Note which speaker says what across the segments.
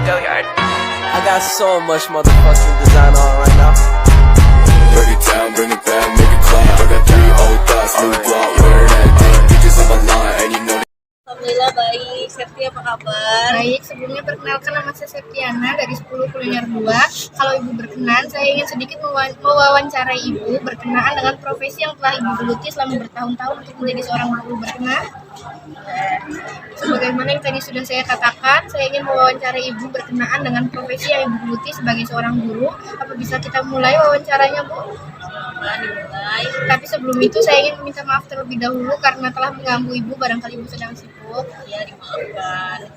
Speaker 1: I got so much motherfucking design on right now.
Speaker 2: Break it down, bring it back, make it clap. I got 3 old thoughts, new block, wear that thing. Bitches on my line, and you know.
Speaker 3: Alhamdulillah baik. Septi apa kabar?
Speaker 4: Baik, sebelumnya perkenalkan nama saya Septiana dari 10 Kuliner 2. Kalau Ibu berkenan, saya ingin sedikit mewawancarai Ibu berkenaan dengan profesi yang telah Ibu geluti selama bertahun-tahun untuk menjadi seorang guru. Berkenan? Sebagaimana yang tadi sudah saya katakan, saya ingin mewawancarai Ibu berkenaan dengan profesi yang Ibu geluti sebagai seorang guru. Apa bisa kita mulai wawancaranya, Bu?
Speaker 3: Dimulai.
Speaker 4: Tapi sebelum itu saya ingin meminta maaf terlebih dahulu karena telah mengganggu Ibu, barangkali Ibu sedang sibuk.
Speaker 3: Ya, dimaafkan.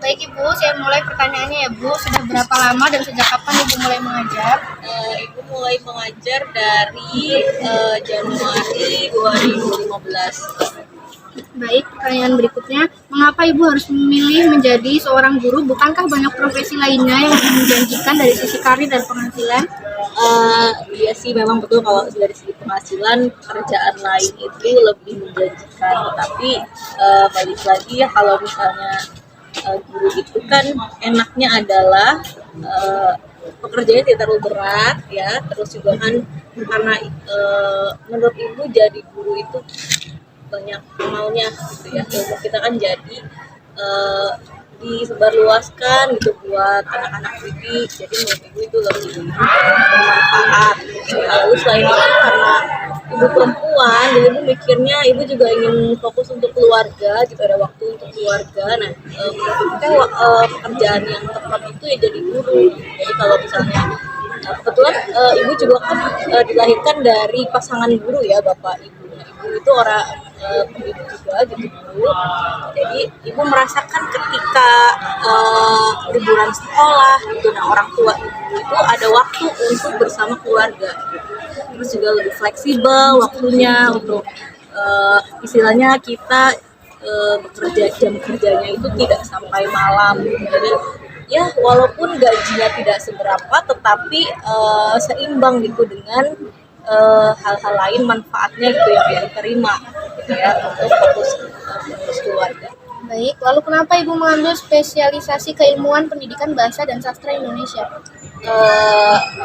Speaker 4: Baik Ibu, saya mulai pertanyaannya ya Bu. Sudah berapa lama dan sejak kapan Ibu mulai mengajar?
Speaker 3: Ibu mulai mengajar dari Januari 2015.
Speaker 4: Baik, pertanyaan berikutnya. Mengapa Ibu harus memilih menjadi seorang guru? Bukankah banyak profesi lainnya yang lebih menjanjikan dari sisi karir dan penghasilan?
Speaker 3: Iya sih, memang betul kalau dari segi penghasilan pekerjaan lain itu lebih menjanjikan. Tapi balik lagi ya, kalau misalnya guru itu kan enaknya adalah pekerjaannya tidak terlalu berat ya. Terus juga kan karena menurut Ibu jadi guru itu banyak maunya gitu ya. Ilmu kita kan jadi disebarluaskan gitu buat anak-anak didik. Jadi menurut Ibu itu lebih bermanfaat. Lalu selain itu karena Ibu perempuan, jadi Ibu mikirnya Ibu juga ingin fokus untuk keluarga, gitu, ada waktu untuk keluarga. Nah, menurut Ibu pekerjaan yang tepat itu ya jadi guru. Jadi kalau misalnya kebetulan Ibu juga kan dilahirkan dari pasangan guru ya, Bapak Ibu. Ibu itu orang pendidik juga gitu Bu. Jadi Ibu merasakan ketika liburan sekolah gitu, nah orang tua Ibu itu ada waktu untuk bersama keluarga. Terus juga lebih fleksibel waktunya untuk istilahnya kita bekerja, jam kerjanya itu tidak sampai malam. Jadi ya walaupun gajinya tidak seberapa, tetapi seimbang gitu dengan hal-hal lain manfaatnya gitu yang diterima gitu ya untuk fokus keluarga.
Speaker 4: Baik, lalu kenapa Ibu mengambil spesialisasi keilmuan pendidikan bahasa dan sastra Indonesia?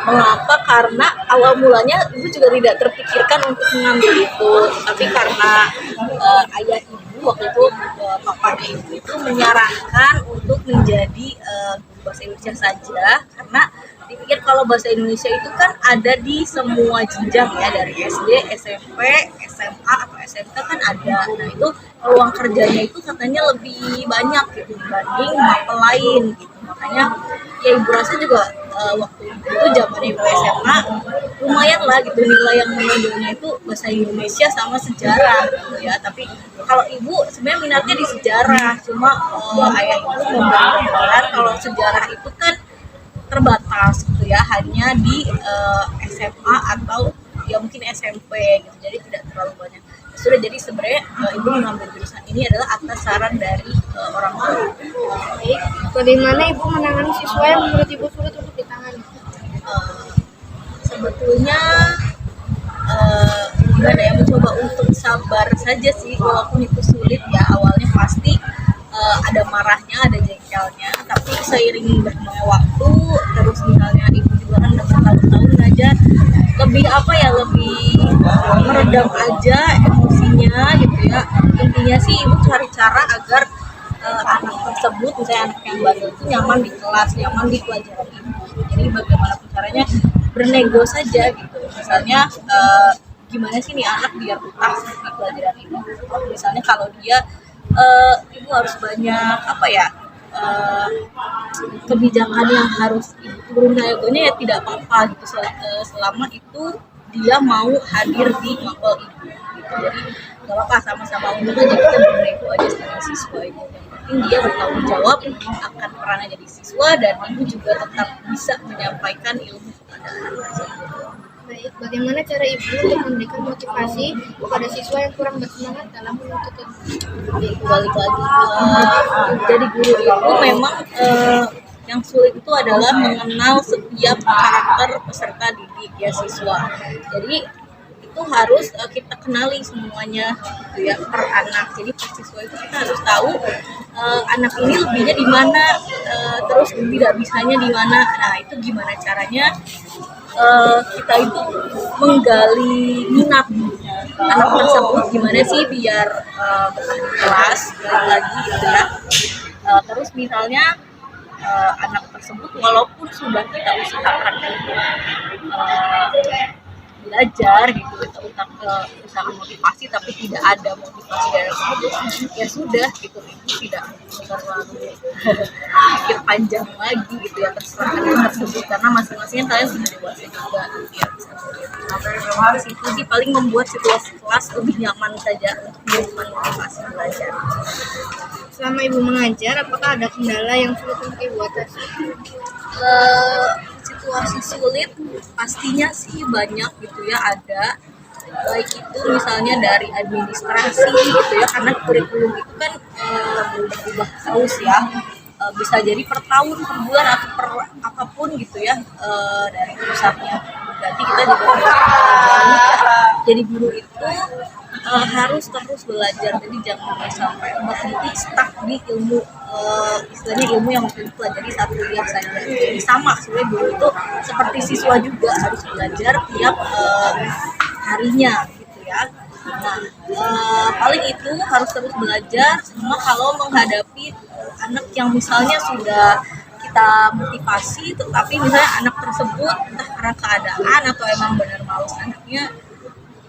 Speaker 3: Mengapa? Karena awal mulanya Ibu juga tidak terpikirkan untuk mengambil itu, tapi karena ayah Ibu waktu itu, papanya Ibu itu menyarankan untuk menjadi bahasa Indonesia saja, karena dipikir kalau bahasa Indonesia itu kan ada di semua jenjang ya, dari SD, SMP, SMA atau SMK kan ada. Nah itu peluang kerjanya itu katanya lebih banyak gitu dibanding mapel lain gitu. Makanya ya Ibu rasa juga waktu itu zaman Ibu SMA lumayan lah gitu, nilai yang menonjolnya itu bahasa Indonesia sama sejarah gitu ya. Tapi kalau Ibu sebenarnya minatnya di sejarah, cuma ayah Ibu memberi gambaran kalau sejarah itu kan terbatas gitu ya, hanya di SMA atau ya mungkin SMP gitu, jadi tidak terlalu banyak. Sudah, jadi sebenarnya Ibu mengambil jurusan ini adalah atas saran dari orang tua.
Speaker 4: Baik, bagaimana Ibu menangani siswa yang menurut Ibu sulit untuk ditangani?
Speaker 3: Sebetulnya gimana ya, mencoba untuk sabar saja sih, walaupun itu sulit ya. Awalnya pasti ada marahnya, ada jengkelnya, tapi seiring berjalannya waktu, terus misalnya Ibu juga kan udah bertahun-tahun ngajar, lebih apa ya, lebih meredam aja emosinya gitu ya. Intinya sih Ibu cari cara agar anak tersebut, misalnya anak yang bandel itu nyaman di kelas, nyaman di pelajaran Ibu. Jadi bagaimanapun caranya bernego saja gitu. Misalnya gimana sih nih anak biar betah di pelajaran Ibu. Misalnya kalau dia Ibu harus banyak apa ya, kebijakan yang harus Ibu turun ya tidak apa-apa gitu, selama itu dia mau hadir di mapel Ibu gitu. Jadi gak apa-apa, sama-sama untuk aja kita bernego aja sama siswa Ibu. Yang penting dia bertanggung jawab akan perannya jadi siswa, dan Ibu juga tetap bisa menyampaikan ilmu kepada anak tersebut.
Speaker 4: Baik, bagaimana cara Ibu untuk memberikan motivasi kepada siswa yang kurang bersemangat dalam menuntut ilmu?
Speaker 3: Balik lagi, jadi guru itu memang yang sulit itu adalah mengenal setiap karakter peserta didik ya, siswa. Jadi itu harus kita kenali semuanya gitu ya per anak. Jadi per siswa itu kita harus tahu anak ini lebihnya di mana, terus tidak bisanya di mana. Nah itu gimana caranya kita itu menggali minat anak tersebut, gimana sih biar betah di kelas lagi gitu ya. Terus misalnya anak tersebut walaupun sudah kita usahakan belajar gitu, kita usaha motivasi tapi tidak ada motivasi dari tersebut, ya sudah gitu, itu tidak terlalu pikir panjang lagi gitu ya, terserah anak tersebut karena masing-masingnya kalian sudah dewasa juga gitu ya. Bisa itu sih paling membuat situasi kelas lebih nyaman saja untuk memberikan motivasi belajar.
Speaker 4: Selama ibu mengajar, apakah ada kendala yang sulit untuk ibu atasi?
Speaker 3: Situasi sulit pastinya sih banyak gitu ya, ada baik itu misalnya dari administrasi gitu ya, karena kurikulum itu kan berubah terus ya, bisa jadi per tahun, per bulan atau per apapun gitu ya, dari pusatnya berarti kita juga jadi guru itu harus terus belajar, jadi jangan sampai berhenti stuck di ilmu istilahnya ilmu yang mungkin pelajari satu kuliah saja. Jadi sama sebenarnya guru itu seperti siswa juga harus belajar tiap harinya gitu ya. Nah paling itu harus terus belajar, sama kalau menghadapi anak yang misalnya sudah kita motivasi tetapi misalnya anak tersebut entah karena keadaan atau emang benar males anaknya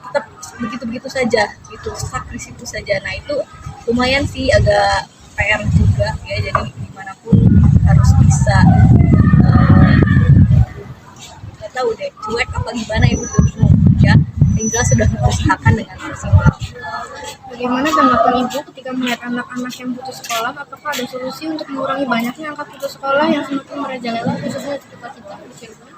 Speaker 3: tetap begitu-begitu saja gitu, stuck di situ saja. Nah itu lumayan sih agak PR juga ya, jadi dimanapun harus bisa nggak tahu deh cuek apa gimana ibu bingung ya, tinggal sudah mengusahakan dengan maksimal.
Speaker 4: Bagaimana tanggapan ibu ketika melihat anak-anak yang putus sekolah? Apakah ada solusi untuk mengurangi banyaknya angka putus sekolah yang semakin merajalela khususnya di tempat kita di Cirebon?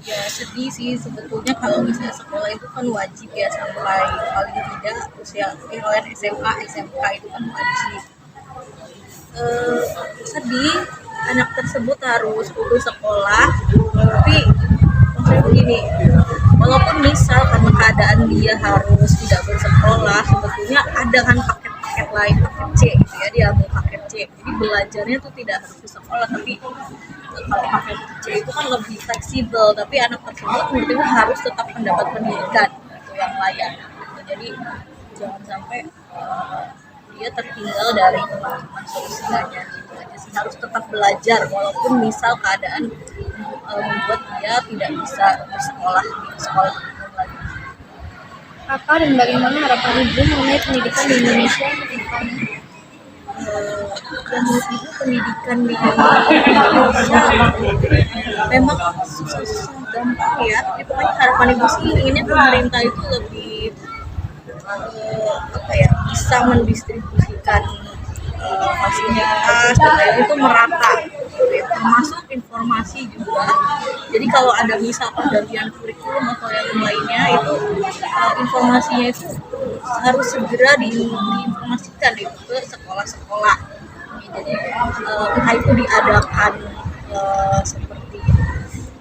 Speaker 3: Ya sedih sih sebetulnya kalau misalnya sekolah itu kan wajib ya, sampai paling tidak usia kalian SMA, SMK itu kan wajib. Sedih anak tersebut harus putus sekolah, tapi maksudnya begini, walaupun misal karena keadaan dia harus tidak bersekolah, sebetulnya ada kan paket-paket lain, paket C gitu ya, dia ambil paket C, jadi belajarnya tuh tidak harus di sekolah, tapi kalau paket C itu kan lebih fleksibel, tapi anak tersebut mungkin harus tetap mendapat pendidikan gitu, yang layak gitu. Jadi jangan sampai dia tertinggal dari teman-teman seusianya gitu aja sih, harus tetap belajar walaupun misal keadaan membuat dia tidak bisa bersekolah di sekolah lagi.
Speaker 4: Apa dan bagaimana harapan ibu mengenai pendidikan di Indonesia ke depannya?
Speaker 3: Menurut ibu pendidikan di Indonesia memang susah gampang ya, tapi pokoknya harapan ibu sih inginnya pemerintah itu lebih bisa mendistribusikan fasilitas dan lain itu merata gitu ya, termasuk informasi juga. Jadi kalau ada misal pergantian kurikulum atau yang lainnya itu informasinya itu harus segera diinformasikan itu ke sekolah-sekolah. Jadi entah itu diadakan seperti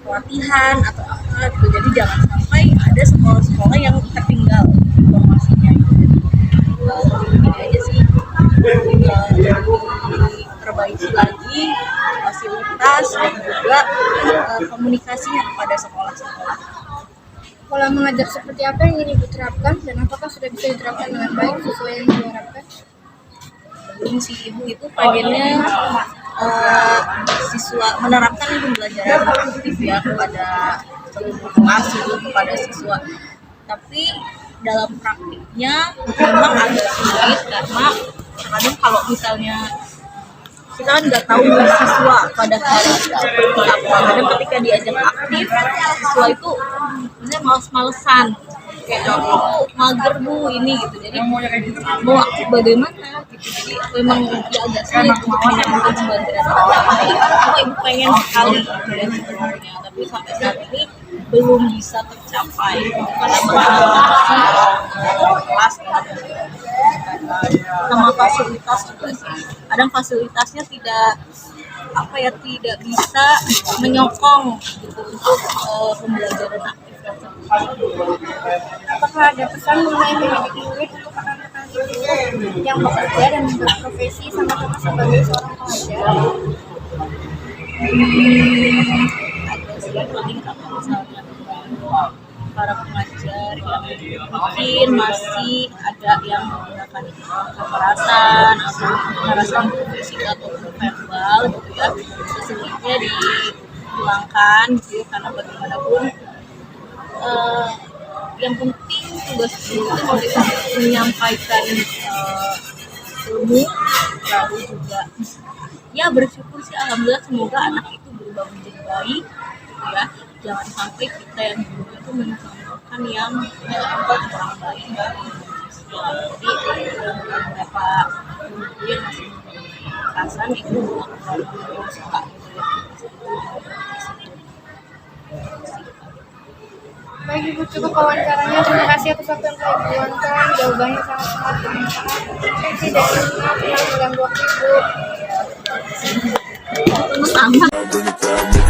Speaker 3: pelatihan atau apa gitu. Jadi jangan sampai ada sekolah-sekolah yang tertinggal informasinya. Ini aja sih, diperbaiki lagi fasilitas dan juga komunikasinya kepada sekolah-sekolah.
Speaker 4: Pola mengajar seperti apa yang ingin ibu terapkan dan apakah sudah bisa diterapkan dengan baik sesuai yang diharapkan?
Speaker 3: Belum sih, ibu itu pengennya siswa menerapkan pembelajaran positif ya kepada seluruh kelas itu, kepada siswa. Tapi dalam praktiknya memang agak sulit karena kadang kalau misalnya kita kan nggak tahu siswa pada hari seperti apa, kadang ketika diajak aktif siswa itu misalnya males-malesan kayak aku mager bu ini gitu, jadi mau aktif bagaimana gitu, jadi memang ya agak sulit untuk menemukan pembelajaran tapi ibu pengen sekali gitu ya sebenarnya, tapi sampai saat ini belum bisa tercapai karena kelas sama fasilitas juga sih, kadang fasilitasnya tidak tidak bisa menyokong gitu untuk pembelajaran aktif dan
Speaker 4: Apakah ada pesan mengenai mendidik murid untuk rekan-rekan ibu yang bekerja dan berprofesi sama-sama sebagai seorang pengajar?
Speaker 3: Ada sih paling kalau misalnya para pengajar yang mungkin masih ada yang menggunakan kekerasan atau kekerasan fisik atau verbal gitu ya, sebaiknya dihilangkan gitu ya, karena bagaimanapun yang penting tugas guru itu mau menyampaikan ilmu, lalu juga ya bersyukur sih, alhamdulillah semoga anak itu berubah menjadi baik gitu ya. Jangan sampai kita yang guru itu mencontohkan yang orang baik. Jadi beberapa guru yang masih kekerasan itu melakukan usaha gitu ya.
Speaker 4: Baik Ibu, cukup wawancaranya. Terima kasih atas waktu yang telah Ibu luangkan. Jawabannya sangat bermanfaat. Tidak mengganggu waktu Ibu.
Speaker 3: Sama.
Speaker 2: Bring it down,